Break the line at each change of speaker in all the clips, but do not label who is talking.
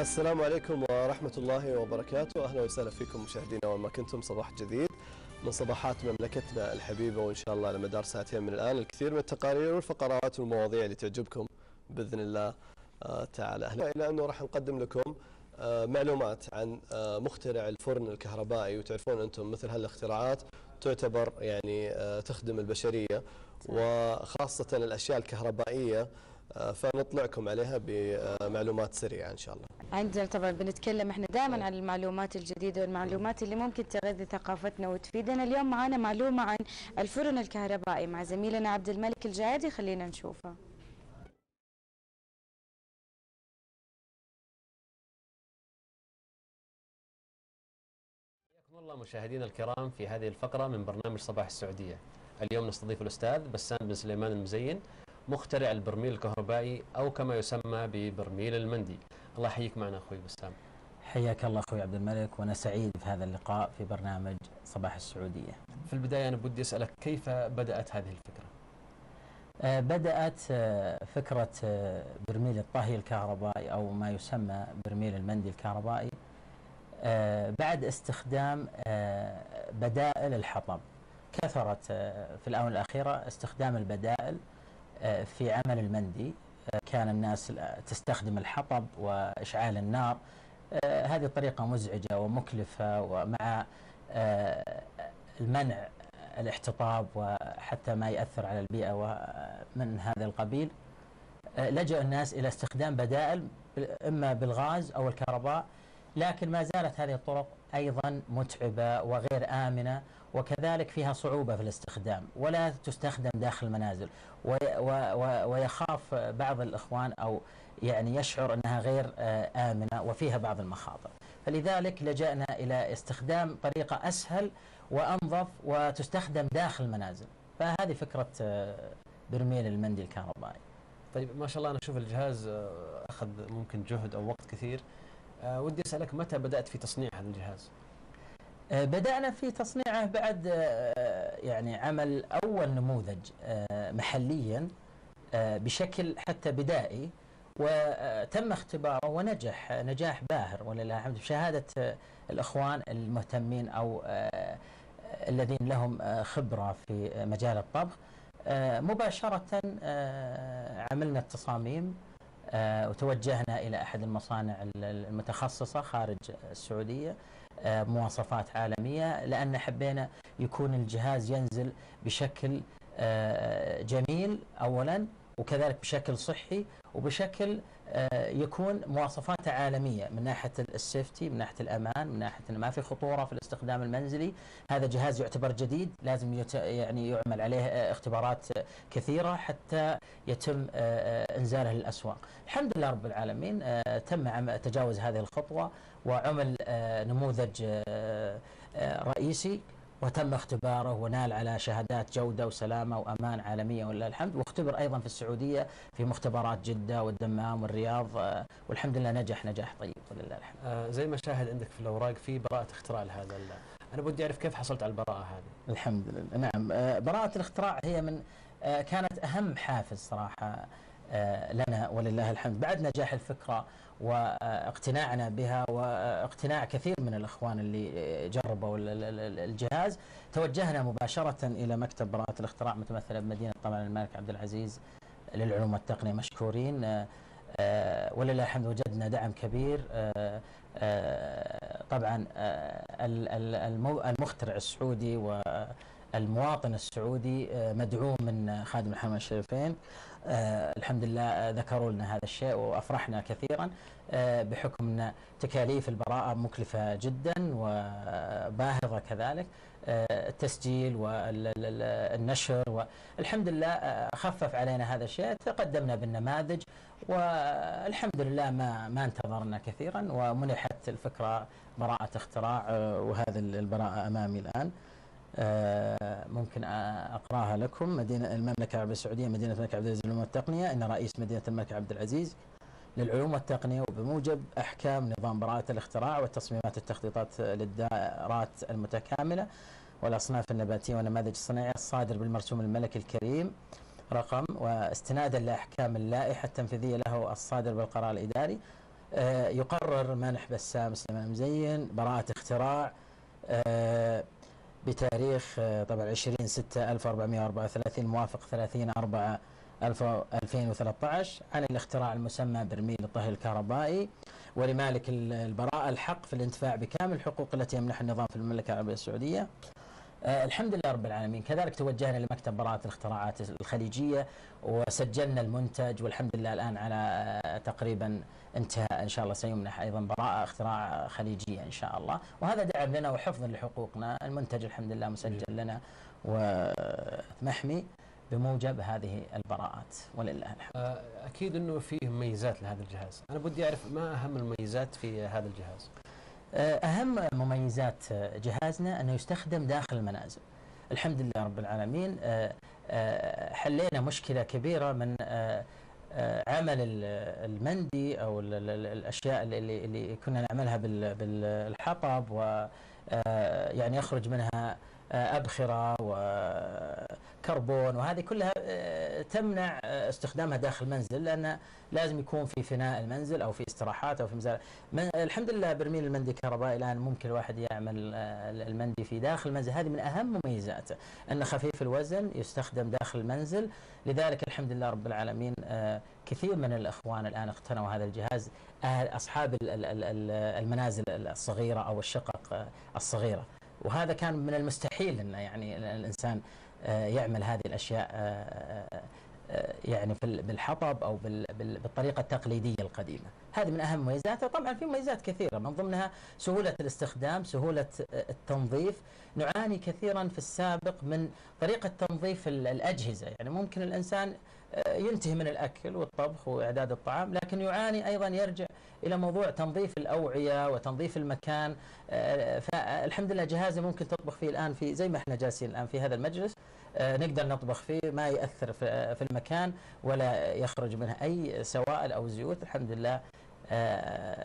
السلام عليكم ورحمة الله وبركاته. أهلا وسهلا فيكم مشاهدينا وين ما كنتم. صباح جديد من صباحات مملكتنا الحبيبة، وإن شاء الله على مدار ساعتين من الآن الكثير من التقارير والفقرات والمواضيع اللي تعجبكم بإذن الله تعالى. أهلا إلى أنه راح نقدم لكم معلومات عن مخترع الفرن الكهربائي، وتعرفون أنتم مثل هالاختراعات تعتبر يعني تخدم البشرية وخاصة الأشياء الكهربائية، فنطلعكم عليها بمعلومات سريعة إن شاء الله.
عندنا طبعا بنتكلم احنا دائما عن المعلومات الجديدة والمعلومات اللي ممكن تغذي ثقافتنا وتفيدنا. اليوم معنا معلومة عن الفرن الكهربائي مع زميلنا عبد الملك الجعيدي، خلينا نشوفها.
حياكم الله مشاهدينا الكرام في هذه الفقرة من برنامج صباح السعودية. اليوم نستضيف الأستاذ بسام بن سليمان المزين، مخترع البرميل الكهربائي أو كما يسمى ببرميل المندي. الله يحييك معنا أخوي بسام.
حياك الله أخوي عبد الملك، وأنا سعيد في هذا اللقاء في برنامج صباح السعودية.
في البداية أنا بدي أسألك كيف بدأت هذه الفكرة؟
بدأت فكرة برميل الطهي الكهربائي أو ما يسمى برميل المندي الكهربائي بعد استخدام بدائل الحطب. كثرت في الآونة الأخيرة استخدام البدائل في عمل المندي. كان الناس تستخدم الحطب وإشعال النار. هذه الطريقة مزعجة ومكلفة، ومع المنع الاحتطاب وحتى ما يأثر على البيئة ومن هذا القبيل، لجأ الناس إلى استخدام بدائل إما بالغاز أو الكهرباء، لكن ما زالت هذه الطرق أيضا متعبة وغير آمنة، وكذلك فيها صعوبة في الاستخدام ولا تستخدم داخل المنازل، ويخاف بعض الإخوان أو يعني يشعر أنها غير آمنة وفيها بعض المخاطر. فلذلك لجأنا إلى استخدام طريقة أسهل وأنظف وتستخدم داخل المنازل. فهذه فكرة برميل المندي الكهربائي.
طيب ما شاء الله، أنا أشوف الجهاز أخذ ممكن جهد أو وقت كثير. ودي أسألك متى بدأت في تصنيع هذا الجهاز؟
بدأنا في تصنيعه بعد يعني عمل أول نموذج محليا بشكل حتى بدائي، وتم اختباره ونجح نجاح باهر ولله الحمد بشهادة الإخوان المهتمين أو الذين لهم خبرة في مجال الطبخ. مباشرة عملنا التصاميم وتوجهنا إلى أحد المصانع المتخصصة خارج السعودية، مواصفات عالمية، لأن حبينا يكون الجهاز ينزل بشكل جميل أولا، وكذلك بشكل صحي، وبشكل يكون مواصفاته عالمية من ناحية السيفتي، من ناحية الأمان، من ناحية أن ما في خطورة في الاستخدام المنزلي. هذا جهاز يعتبر جديد، لازم يعني يعمل عليه اختبارات كثيرة حتى يتم إنزاله للأسواق. الحمد لله رب العالمين تم تجاوز هذه الخطوة، وعمل نموذج رئيسي وتم اختباره ونال على شهادات جودة وسلامة وأمان عالمية ولله الحمد، واختبر أيضا في السعودية في مختبرات جدة والدمام والرياض، والحمد لله نجح نجاح طيب ولله الحمد.
زي ما شاهد عندك في الأوراق في براءة اختراع لهذا. أنا بدي أعرف كيف حصلت على البراءة هذه؟
الحمد لله. نعم، براءة الاختراع هي من كانت أهم حافز صراحة لنا ولله الحمد. بعد نجاح الفكرة واقتناعنا بها واقتناع كثير من الإخوان اللي جربوا الجهاز، توجهنا مباشرة إلى مكتب براءة الاختراع متمثلة بمدينة طبعا الملك عبد العزيز للعلوم والتقنية، مشكورين ولله الحمد. وجدنا دعم كبير. طبعا المخترع السعودي والمواطن السعودي مدعوم من خادم الحرمين الشريفين. الحمد لله ذكروا لنا هذا الشيء وأفرحنا كثيرا، بحكم أن تكاليف البراءة مكلفة جدا وباهظة كذلك، التسجيل والنشر، والحمد لله خفف علينا هذا الشيء. تقدمنا بالنماذج والحمد لله ما انتظرنا كثيرا، ومنحت الفكرة براءة اختراع، وهذا البراءة أمامي الآن. ممكن أقراها لكم. مدينة المملكة العربية السعودية، مدينة الملك عبد العزيز للعلوم والتقنية، إن رئيس مدينة الملك عبد العزيز للعلوم والتقنية، وبموجب أحكام نظام براءة الاختراع والتصميمات التخطيطات للدائرات المتكاملة والأصناف النباتية والنماذج الصناعية الصادر بالمرسوم الملكي الكريم رقم، واستنادا لأحكام اللائحة التنفيذية له الصادر بالقرار الإداري يقرر منح بسام سليمان المزين براءة اختراع بتاريخ طبعا 20/6/1434 موافق 30/4/2013 عن الاختراع المسمى برميل الطهي الكهربائي، ولمالك البراءة الحق في الانتفاع بكامل الحقوق التي يمنحها النظام في المملكة العربية السعودية. الحمد لله رب العالمين. كذلك توجهنا لمكتب براءة الاختراعات الخليجية وسجلنا المنتج، والحمد لله الآن على تقريبا انتهاء، إن شاء الله سيمنح أيضا براءة اختراع خليجية إن شاء الله، وهذا دعم لنا وحفظ لحقوقنا. المنتج الحمد لله مسجل لنا ومحمي بموجب هذه البراءات ولله الحمد.
أكيد أنه فيه مميزات لهذا الجهاز، أنا بدي أعرف ما أهم المميزات في هذا الجهاز؟
أهم مميزات جهازنا أنه يستخدم داخل المنازل. الحمد لله رب العالمين. حلينا مشكلة كبيرة من عمل المندي أو الأشياء اللي كنا نعملها بالحطب، ويعني يخرج منها أبخرة وكربون، وهذه كلها تمنع استخدامها داخل المنزل، لأن لازم يكون في فناء المنزل أو في استراحات أو في مزارع. الحمد لله برميل المندي الكهربائي الآن ممكن الواحد يعمل المندي في داخل المنزل. هذه من أهم مميزاته، أنه خفيف الوزن، يستخدم داخل المنزل. لذلك الحمد لله رب العالمين كثير من الأخوان الآن اقتنوا هذا الجهاز، أصحاب المنازل الصغيرة أو الشقق الصغيرة، وهذا كان من المستحيل أن يعني الإنسان يعمل هذه الأشياء يعني بالحطب أو بالطريقة التقليدية القديمة. هذه من أهم مميزاتها. طبعا في مميزات كثيرة، من ضمنها سهولة الاستخدام، سهولة التنظيف. نعاني كثيرا في السابق من طريقة تنظيف الأجهزة، يعني ممكن الإنسان ينتهي من الأكل والطبخ وإعداد الطعام، لكن يعاني أيضا يرجع إلى موضوع تنظيف الأوعية وتنظيف المكان. فالحمد لله جهازي ممكن تطبخ فيه الآن، في زي ما احنا جالسين الآن في هذا المجلس، نقدر نطبخ فيه، ما يأثر في المكان ولا يخرج منها أي سوائل أو زيوت. الحمد لله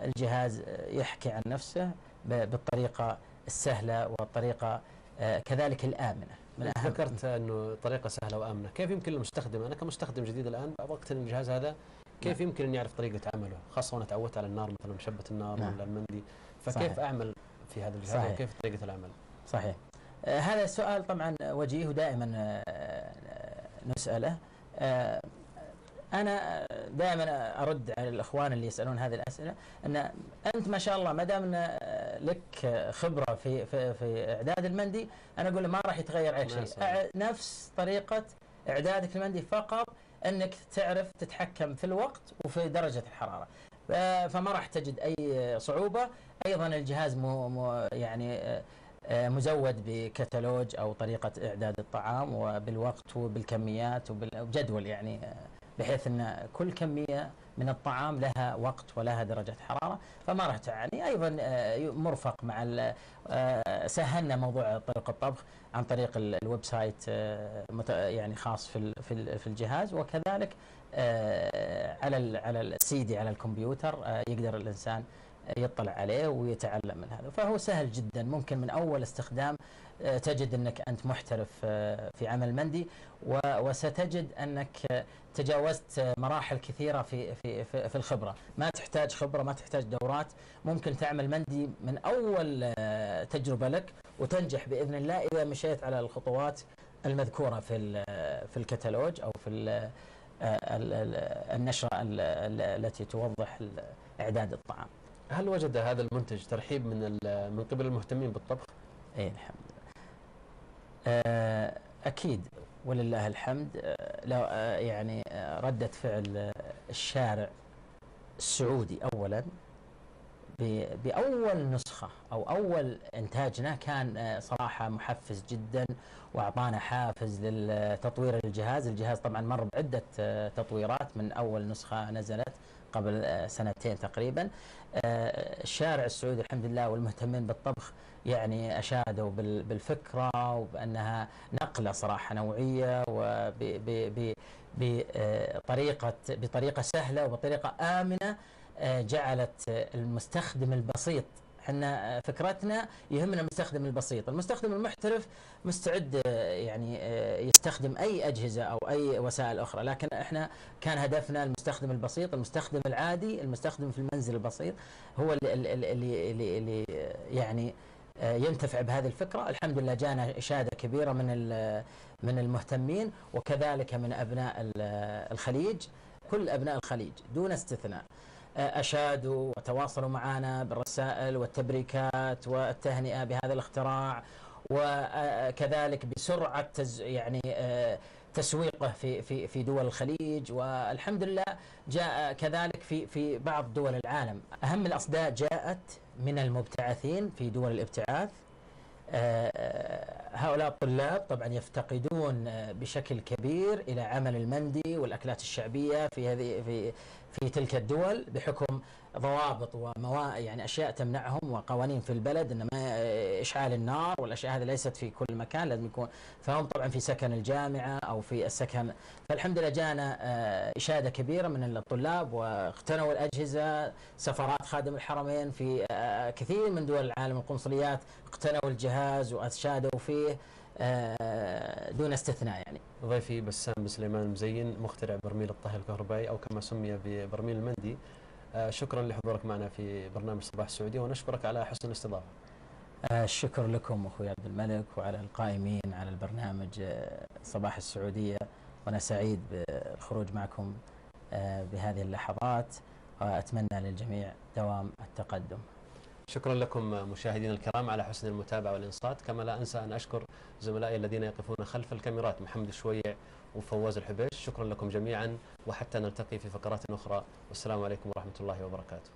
الجهاز يحكي عن نفسه بالطريقة السهلة والطريقة كذلك الآمنة.
ذكرت أنه طريقة سهلة وآمنة، كيف يمكن للمستخدم، أنا كمستخدم جديد الآن وقت الجهاز هذا، كيف يمكن أن يعرف طريقة عمله، خاصة وأنا تعودت على النار مثلا مشبة النار ولا المندي، فكيف صحيح. أعمل في هذا الجهاز صحيح. وكيف طريقة العمل؟
صحيح. هذا السؤال طبعا وجيه ودائما نسأله. أنا دائما أرد على الإخوان اللي يسألون هذه الأسئلة، أن أنت ما شاء الله ما دام لك خبرة في إعداد المندي، أنا أقول ما راح يتغير أي شيء، نفس طريقة إعدادك المندي، فقط أنك تعرف تتحكم في الوقت وفي درجة الحرارة، فما راح تجد أي صعوبة. أيضا الجهاز يعني مزود بكتالوج أو طريقة إعداد الطعام وبالوقت وبالكميات وبجدول، يعني بحيث أن كل كمية من الطعام لها وقت ولها درجة حرارة، فما راح تعاني. أيضا مرفق مع سهلنا موضوع طريقة الطبخ عن طريق الويب سايت يعني خاص في الجهاز، وكذلك على السيدي على الكمبيوتر يقدر الإنسان يطلع عليه ويتعلم من هذا، فهو سهل جدا. ممكن من أول استخدام تجد أنك أنت محترف في عمل مندي، وستجد أنك تجاوزت مراحل كثيرة في الخبرة. ما تحتاج خبرة، ما تحتاج دورات، ممكن تعمل مندي من أول تجربة لك وتنجح بإذن الله إذا مشيت على الخطوات المذكورة في الكتالوج أو في النشرة التي توضح إعداد الطعام.
هل وجد هذا المنتج ترحيب من قبل المهتمين بالطبخ؟
اي الحمد لله. اكيد ولله الحمد. لو يعني ردة فعل الشارع السعودي اولا باول نسخة او اول انتاجنا كان صراحة محفز جدا، واعطانا حافز للتطوير الجهاز طبعا مر بعدة تطويرات من اول نسخة نزلت قبل سنتين تقريبا. الشارع السعودي الحمد لله والمهتمين بالطبخ يعني أشادوا بالفكرة، وبأنها نقلة صراحة نوعية، بطريقة سهلة وبطريقة آمنة، جعلت المستخدم البسيط احنا فكرتنا يهمنا المستخدم البسيط. المستخدم المحترف مستعد يعني يستخدم أي أجهزة أو أي وسائل أخرى، لكن احنا كان هدفنا المستخدم البسيط، المستخدم العادي، المستخدم في المنزل البسيط، هو اللي يعني ينتفع بهذه الفكرة. الحمد لله جانا إشادة كبيرة من المهتمين، وكذلك من أبناء الخليج. كل أبناء الخليج دون استثناء أشادوا وتواصلوا معنا بالرسائل والتبريكات والتهنئة بهذا الاختراع، وكذلك بسرعة يعني تسويقه في دول الخليج، والحمد لله جاء كذلك في بعض دول العالم. أهم الأصداء جاءت من المبتعثين في دول الابتعاث. هؤلاء الطلاب طبعا يفتقدون بشكل كبير إلى عمل المندي والأكلات الشعبية في تلك الدول، بحكم ضوابط يعني أشياء تمنعهم وقوانين في البلد، إنما إشعال النار والأشياء هذه ليست في كل مكان، لازم يكون. فهم طبعا في سكن الجامعة أو في السكن. فالحمد لله جانا إشادة كبيرة من الطلاب واقتنوا الأجهزة. سفرات خادم الحرمين في كثير من دول العالم، القنصليات اقتنوا الجهاز وأشادوا فيه دون استثناء. يعني
ضيفي بسام بن سليمان المزين، مخترع برميل الطهي الكهربائي أو كما سمي ببرميل المندي، شكرا لحضورك معنا في برنامج صباح السعودية، ونشكرك على حسن الاستضافة.
الشكر لكم أخوي عبد الملك وعلى القائمين على البرنامج صباح السعودية، وأنا سعيد بالخروج معكم بهذه اللحظات، وأتمنى للجميع دوام التقدم.
شكرا لكم مشاهدينا الكرام على حسن المتابعة والإنصات، كما لا أنسى أن أشكر زملائي الذين يقفون خلف الكاميرات، محمد الشويع وفواز الحبيش. شكرا لكم جميعا، وحتى نلتقي في فقرات أخرى، والسلام عليكم ورحمة الله وبركاته.